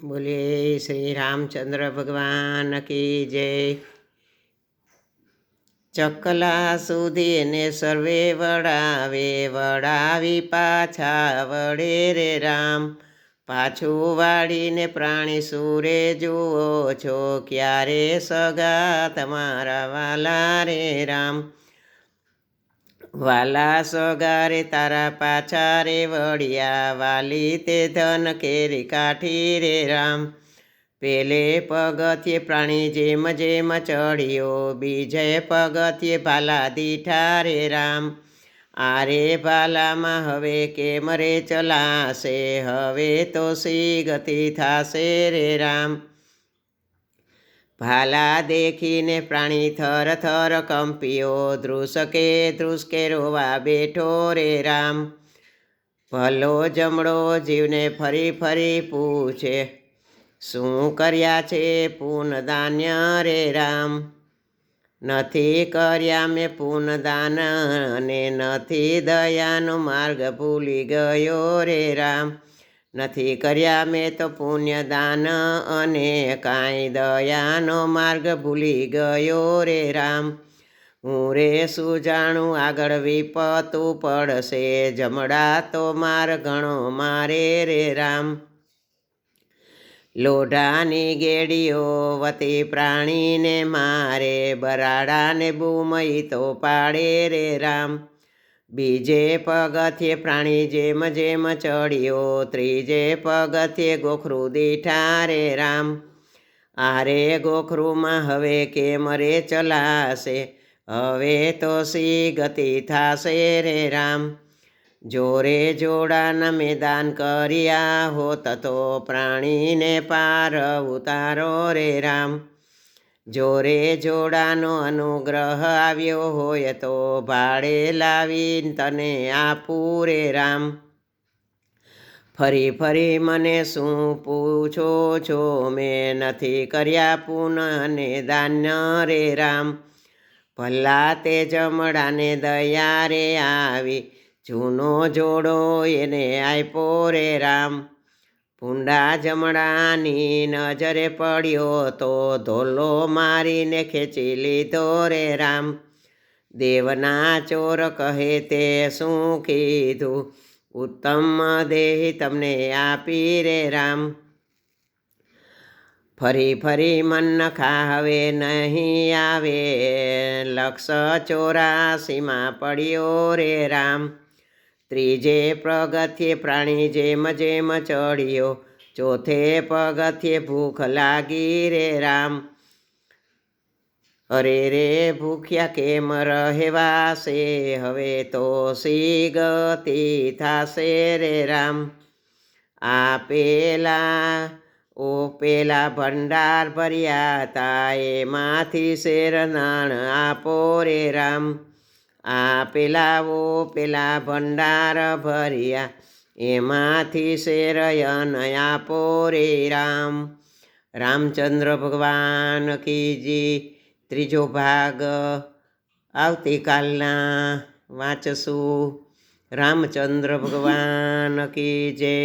बोलिए श्री रामचंद्र भगवान की जय। चकला सुधी ने सर्वे वड़ावे, वड़ावी पाछा वड़े रे राम। पाछू वाड़ीने प्राणी सूरे जुओ छो, क्यारे सगा तमारा वाला रे राम। वाला सगारे तारा पाछा रे वड़िया, वाली ते धन केरी काठी रे राम। पेले पगथ्ये प्राणी जेम जेम चढ़ियो, बीजे पगथ्ये भाला दीठा रे राम। आरे भालामां हवे केम रे चलाशे, हवे तो सी गति थाशे रे राम। भाला देखीने प्राणी थर थर कंपियो, ધ્રુસકે રોવા બેઠો રે રામ। ભલો જમડો જીવને ફરી ફરી પૂછે, શું કર્યા છે પૂનદાન્ય રે રામ। નથી કર્યા મેં પૂનદાન અને નથી દયાનો માર્ગ ભૂલી ગયો રે રામ। નથી કર્યા મેં તો પુણ્યદાન અને કાંઈ દયાનો માર્ગ ભૂલી ગયો રે રામ। હું રે શું જાણું આગળ વિપતું પડશે, જમડા તો માર ઘણો મારે રે રામ। લોઢાની ગેડીઓ વતી પ્રાણીને મારે, બરાડાને બૂમઈ તો પાડે રે રામ। બીજે પગથ્યે પ્રાણી જેમ જેમ ચડ્યો, ત્રીજે પગથ્યે ગોખરું દીઠા રે રામ। આરે ગોખરુંમાં હવે કેમ રે ચલાશે, હવે તો સી ગતિ થાશે રે રામ। જોરે જોડાના મેદાન કર્યા હોત તો પ્રાણીને પાર ઉતારો રે રામ। જોરે જોડાનો અનુગ્રહ આવ્યો હોય તો ભાડે લાવી તને આપું રે રામ। ફરી ફરી મને શું પૂછો છો, મેં નથી કર્યા પૂન અને દાન્ય રે રામ। ભલા તે જમડાને દયા રે આવી, જૂનો જોડો એને આપ્યો રે રામ। ભૂંડા જમડાની નજરે પડ્યો તો ધોલો મારીને ખેંચી લીધો રે રામ। દેવના ચોર કહે તે શું કીધું, ઉત્તમ દેહ તમને આપી રે રામ। ફરી ફરી મન નખા હવે નહીં આવે, લક્ષ 84માં પડ્યો રે રામ। ત્રીજે પગથ્યે પ્રાણી જેમ જેમ ચડ્યો, ચોથે પગથ્યે ભૂખ લાગી રે રામ। અરે રે ભૂખ્યા કેમ રહેવાશે, હવે તો સી ગતિ થાશે રે રામ। પેલા ભંડાર ભર્યા તા, એમાંથી શેર નાણ આપો રે રામ। પેલા ભંડાર ભર્યા, એમાંથી શેર અન્ન આપો રે રામ। રામચંદ્ર ભગવાન કી જી। ત્રીજો ભાગ આવતીકાલના વાંચશું। રામચંદ્ર ભગવાન કી જય।